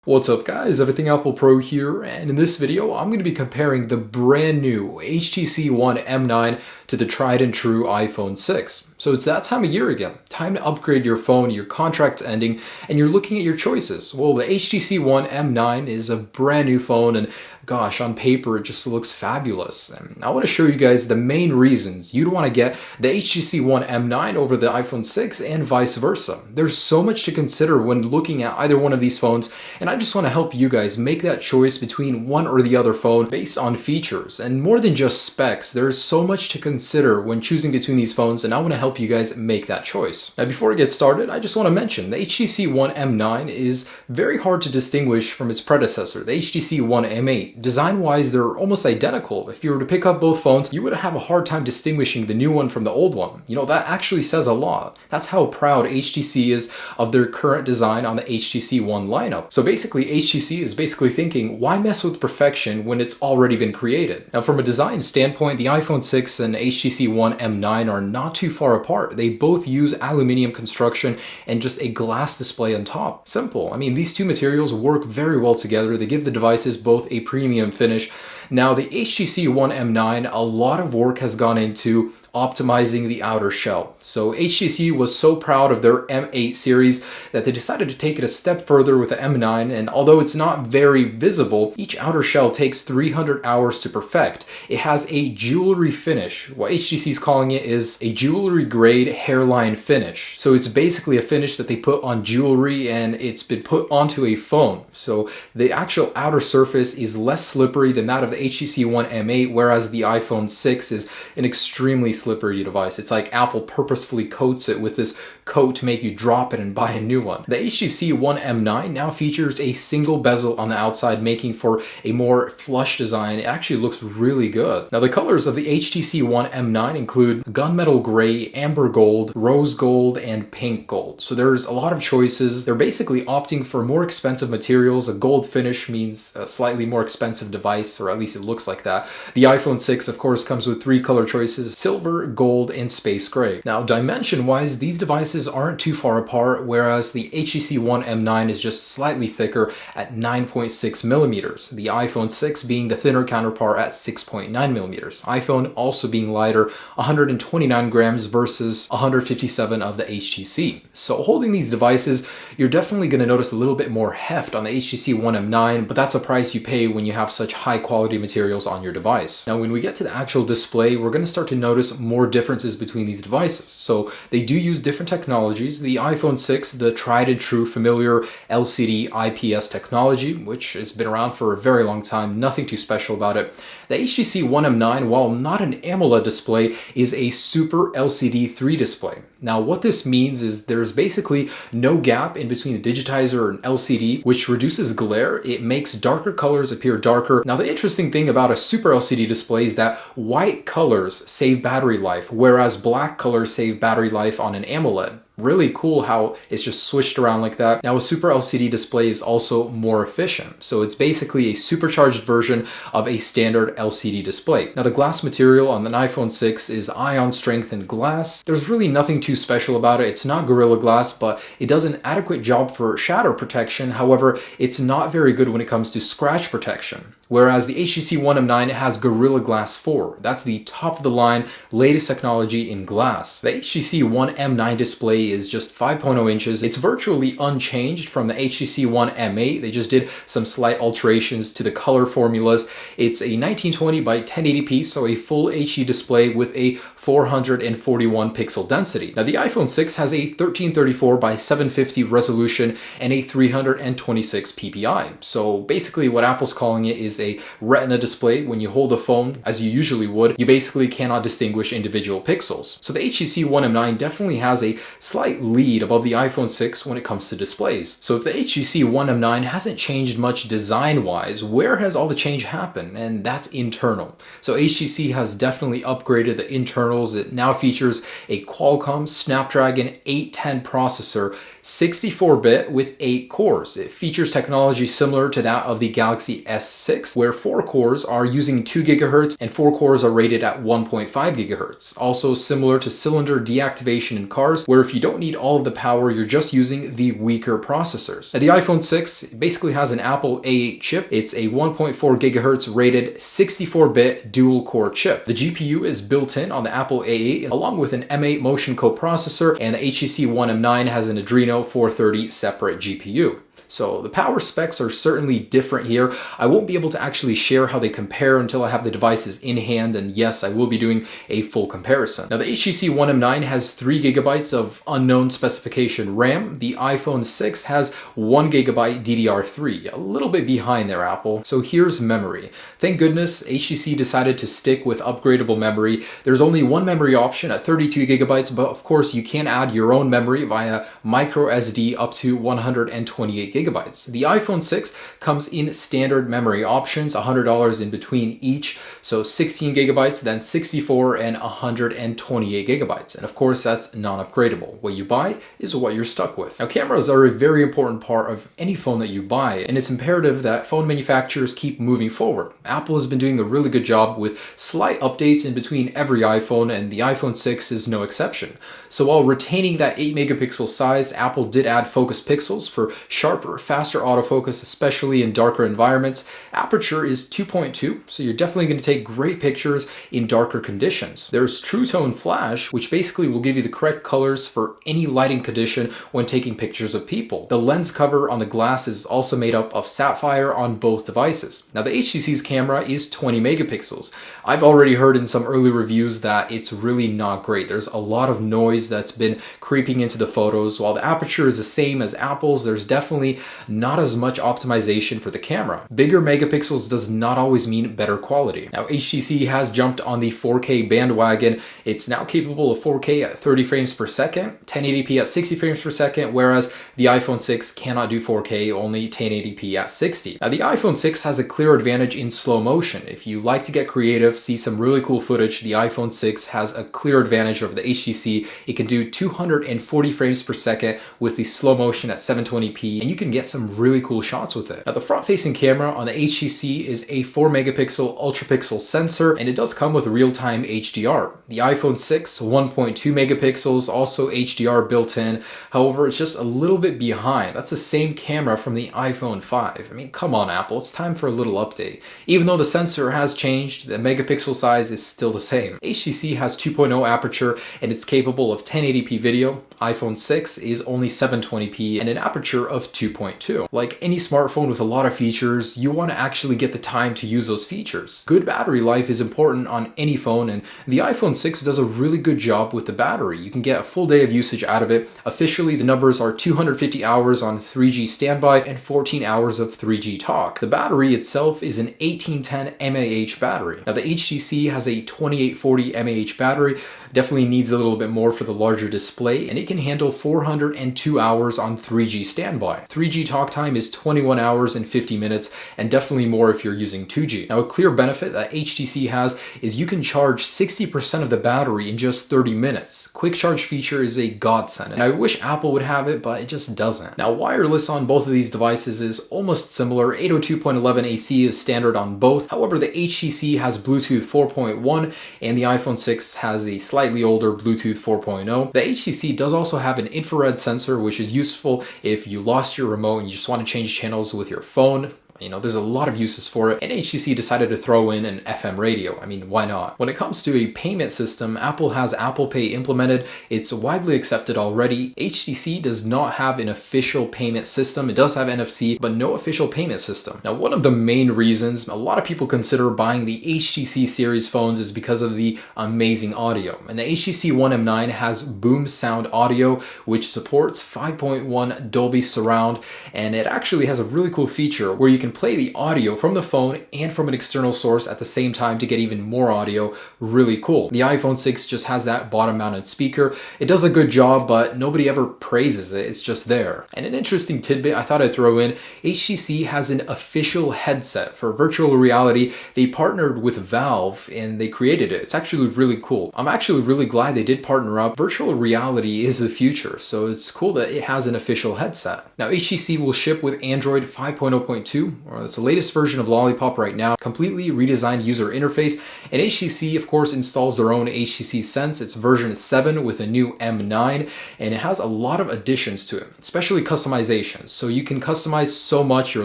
What's up guys, Everything Apple Pro here, and in this video I'm going to be comparing the brand new HTC One M9 to the tried and true iPhone 6. So it's that time of year again, time to upgrade your phone, your contract's ending, and you're looking at your choices. Well, the HTC One M9 is a brand new phone, and gosh, on paper it just looks fabulous. And I want to show you guys the main reasons you'd want to get the HTC One M9 over the iPhone 6 and vice versa. There's so much to consider when looking at either one of these phones, and I just want to help you guys make that choice between one or the other phone based on features. And more than just specs, there's so much to consider when choosing between these phones, and I want to help you guys make that choice. Now before I get started, I just want to mention the HTC One M9 is very hard to distinguish from its predecessor, the HTC One M8. Design-wise, they're almost identical. If you were to pick up both phones, you would have a hard time distinguishing the new one from the old one. You know, that actually says a lot. That's how proud HTC is of their current design on the HTC One lineup. So basically, HTC is basically thinking, why mess with perfection when it's already been created? Now, from a design standpoint, the iPhone 6 and HTC One M9 are not too far apart. They both use aluminum construction and just a glass display on top. Simple. I mean, these two materials work very well together. They give the devices both a premium finish. Now, the HTC One M9, a lot of work has gone into optimizing the outer shell. So HTC was so proud of their M8 series that they decided to take it a step further with the M9, and although it's not very visible, each outer shell takes 300 hours to perfect. It has a jewelry finish. What HTC is calling it is a jewelry grade hairline finish. So it's basically a finish that they put on jewelry, and it's been put onto a phone. So the actual outer surface is less slippery than that of the HTC One M8, whereas the iPhone 6 is an extremely slippery device. It's like Apple purposefully coats it with this coat to make you drop it and buy a new one. The HTC One M9 now features a single bezel on the outside, making for a more flush design. It actually looks really good. Now, the colors of the HTC One M9 include gunmetal gray, amber gold, rose gold, and pink gold. So there's a lot of choices. They're basically opting for more expensive materials. A gold finish means a slightly more expensive device, or at least it looks like that. The iPhone 6, of course, comes with three color choices: silver, gold, and space gray. Now, dimension-wise, these devices aren't too far apart, whereas the HTC One M9 is just slightly thicker at 9.6 millimeters, the iPhone 6 being the thinner counterpart at 6.9 millimeters. iPhone also being lighter, 129 grams versus 157 of the HTC. So holding these devices, you're definitely going to notice a little bit more heft on the HTC One M9, but that's a price you pay when you have such high quality materials on your device. Now, when we get to the actual display, we're going to start to notice more differences between these devices. So they do use different technologies. The iPhone 6, the tried and true familiar LCD IPS technology, which has been around for a very long time, nothing too special about it. The HTC One M9, while not an AMOLED display, is a Super LCD 3 display. Now, what this means is there's basically no gap in between a digitizer and LCD, which reduces glare. It makes darker colors appear darker. Now, the interesting thing about a Super LCD display is that white colors save battery life, whereas black colors save battery life on an AMOLED. Really cool how it's just switched around like that. Now, a Super LCD display is also more efficient. So it's basically a supercharged version of a standard LCD display. Now, the glass material on the iPhone 6 is ion strengthened glass. There's really nothing too special about it. It's not Gorilla Glass, but it does an adequate job for shatter protection. However, it's not very good when it comes to scratch protection. Whereas the HTC One M9 has Gorilla Glass 4. That's the top of the line, latest technology in glass. The HTC One M9 display is just 5.0 inches. It's virtually unchanged from the HTC One M8. They just did some slight alterations to the color formulas. It's a 1920 by 1080p, so a full HD display with a 441 pixel density. Now, the iPhone 6 has a 1334 by 750 resolution and a 326 ppi. So basically what Apple's calling it is a retina display. When you hold the phone, as you usually would, you basically cannot distinguish individual pixels. So the HTC One M9 definitely has a slight lead above the iPhone 6 when it comes to displays. So if the HTC One M9 hasn't changed much design-wise, where has all the change happened? And that's internal. So HTC has definitely upgraded the internals. It now features a Qualcomm Snapdragon 810 processor, 64-bit with 8 cores. It features technology similar to that of the Galaxy S6, where 4 cores are using 2 GHz and 4 cores are rated at 1.5 GHz. Also similar to cylinder deactivation in cars, where if you don't need all of the power, you're just using the weaker processors. Now, the iPhone 6 basically has an Apple A8 chip. It's a 1.4 GHz rated 64-bit dual-core chip. The GPU is built in on the Apple A8 along with an M8 motion coprocessor, and the HTC One M9 has an Adreno 430 separate GPU. So the power specs are certainly different here. I won't be able to actually share how they compare until I have the devices in hand, and yes, I will be doing a full comparison. Now, the HTC One M9 has 3 GB of unknown specification RAM. The iPhone 6 has 1 GB DDR3, a little bit behind there, Apple. So here's memory. Thank goodness HTC decided to stick with upgradable memory. There's only one memory option at 32 GB, but of course you can add your own memory via micro SD up to 128 GB. The iPhone 6 comes in standard memory options, $100 in between each, so 16 GB, then 64 and 128 GB. And of course, that's non-upgradable. What you buy is what you're stuck with. Now, cameras are a very important part of any phone that you buy, and it's imperative that phone manufacturers keep moving forward. Apple has been doing a really good job with slight updates in between every iPhone, and the iPhone 6 is no exception. So while retaining that 8 megapixel size, Apple did add focus pixels for sharper, faster autofocus, especially in darker environments. Aperture is 2.2, so you're definitely going to take great pictures in darker conditions. There's True Tone Flash, which basically will give you the correct colors for any lighting condition when taking pictures of people. The lens cover on the glass is also made up of sapphire on both devices. Now, the HTC's camera is 20 megapixels. I've already heard in some early reviews that it's really not great. There's a lot of noise that's been creeping into the photos. While the aperture is the same as Apple's, there's definitely not as much optimization for the camera. Bigger megapixels does not always mean better quality. Now, HTC has jumped on the 4K bandwagon. It's now capable of 4K at 30 frames per second, 1080p at 60 frames per second, whereas the iPhone 6 cannot do 4K, only 1080p at 60. Now, the iPhone 6 has a clear advantage in slow motion. If you like to get creative, see some really cool footage, the iPhone 6 has a clear advantage over the HTC. It can do 240 frames per second with the slow motion at 720p, and you can get some really cool shots with it. Now, the front-facing camera on the HTC is a 4 megapixel ultra-pixel sensor, and it does come with real-time HDR. The iPhone 6, 1.2 megapixels, also HDR built in. However, it's just a little bit behind. That's the same camera from the iPhone 5. I mean, come on, Apple, it's time for a little update. Even though the sensor has changed, the megapixel size is still the same. HTC has 2.0 aperture, and it's capable of 1080p video. iPhone 6 is only 720p and an aperture of 2.2. Like any smartphone with a lot of features, you want to actually get the time to use those features. Good battery life is important on any phone, and the iPhone 6 does a really good job with the battery. You can get a full day of usage out of it. Officially, the numbers are 250 hours on 3G standby and 14 hours of 3G talk. The battery itself is an 1810 mAh battery. Now, the HTC has a 2840 mAh battery, definitely needs a little bit more for the larger display, and it can handle 402 hours on 3G standby. 3G talk time is 21 hours and 50 minutes, and definitely more if you're using 2G. Now, a clear benefit that HTC has is you can charge 60% of the battery in just 30 minutes. Quick charge feature is a godsend, and I wish Apple would have it, but it just doesn't. Now, wireless on both of these devices is almost similar. 802.11 AC is standard on both. However, the HTC has Bluetooth 4.1, and the iPhone 6 has the slightly older Bluetooth 4.0. The HTC does also have an infrared sensor, which is useful if you lost your remote and you just want to change channels with your phone. You know, there's a lot of uses for it, and HTC decided to throw in an FM radio. I mean, why not? When it comes to a payment system, Apple has Apple Pay implemented. It's widely accepted already. HTC does not have an official payment system. It does have NFC, but no official payment system. Now, one of the main reasons a lot of people consider buying the HTC series phones is because of the amazing audio. And the HTC One M9 has Boom Sound Audio, which supports 5.1 Dolby Surround, and it actually has a really cool feature where you can can play the audio from the phone and from an external source at the same time to get even more audio. Really cool. The iPhone 6 just has that bottom mounted speaker. It does a good job, but nobody ever praises it. It's just there. And an interesting tidbit I thought I'd throw in, HTC has an official headset for virtual reality. They partnered with Valve and they created it. It's actually really cool. I'm actually really glad they did partner up. Virtual reality is the future, so it's cool that it has an official headset. Now, HTC will ship with Android 5.0.2, or it's the latest version of Lollipop right now, completely redesigned user interface, and HTC, of course, installs their own HTC Sense. It's version 7 with a new M9, and it has a lot of additions to it, especially customizations. So you can customize so much, your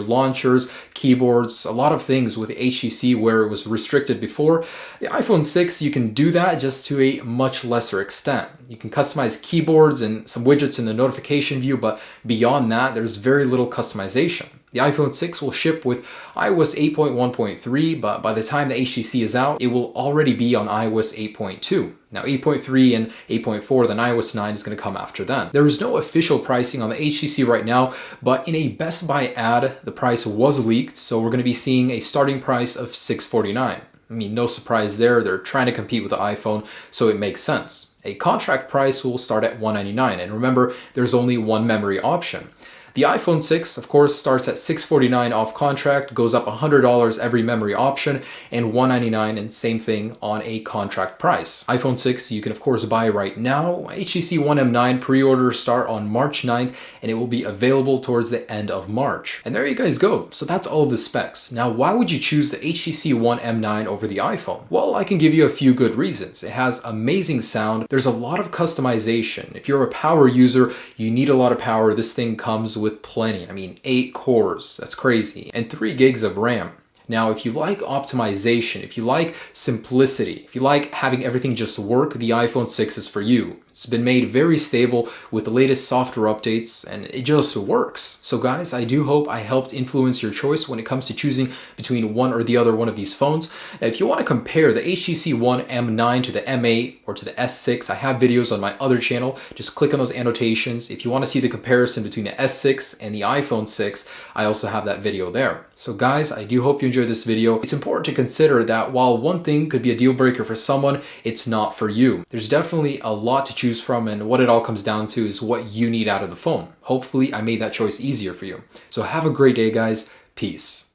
launchers, keyboards, a lot of things with HTC where it was restricted before. The iPhone 6, you can do that just to a much lesser extent. You can customize keyboards and some widgets in the notification view, but beyond that, there's very little customization. The iPhone 6 will ship with iOS 8.1.3, but by the time the HTC is out, it will already be on iOS 8.2. Now 8.3 and 8.4, then iOS 9 is going to come after then. There is no official pricing on the HTC right now, but in a Best Buy ad, the price was leaked, so we're going to be seeing a starting price of $649. I mean, no surprise there. They're trying to compete with the iPhone, so it makes sense. A contract price will start at $199, and remember, there's only one memory option. The iPhone 6, of course, starts at $649 off contract, goes up $100 every memory option, and $199, and same thing on a contract price. iPhone 6 you can of course buy right now. HTC One M9 pre-orders start on March 9th, and it will be available towards the end of March. And there you guys go. So that's all of the specs. Now, why would you choose the HTC One M9 over the iPhone? Well, I can give you a few good reasons. It has amazing sound. There's a lot of customization. If you're a power user, you need a lot of power. This thing comes with plenty. I mean, 8 cores, that's crazy, and 3 gigs of RAM. Now, if you like optimization, if you like simplicity, if you like having everything just work, the iPhone 6 is for you. It's been made very stable with the latest software updates, and it just works. So guys, I do hope I helped influence your choice when it comes to choosing between one or the other one of these phones. Now, if you want to compare the HTC One M9 to the M8 or to the S6, I have videos on my other channel. Just click on those annotations. If you want to see the comparison between the S6 and the iPhone 6, I also have that video there. So guys, I do hope you enjoyed this video. It's important to consider that while one thing could be a deal breaker for someone, it's not for you. There's definitely a lot to choose from, and what it all comes down to is what you need out of the phone. Hopefully I made that choice easier for you. So have a great day, guys. Peace.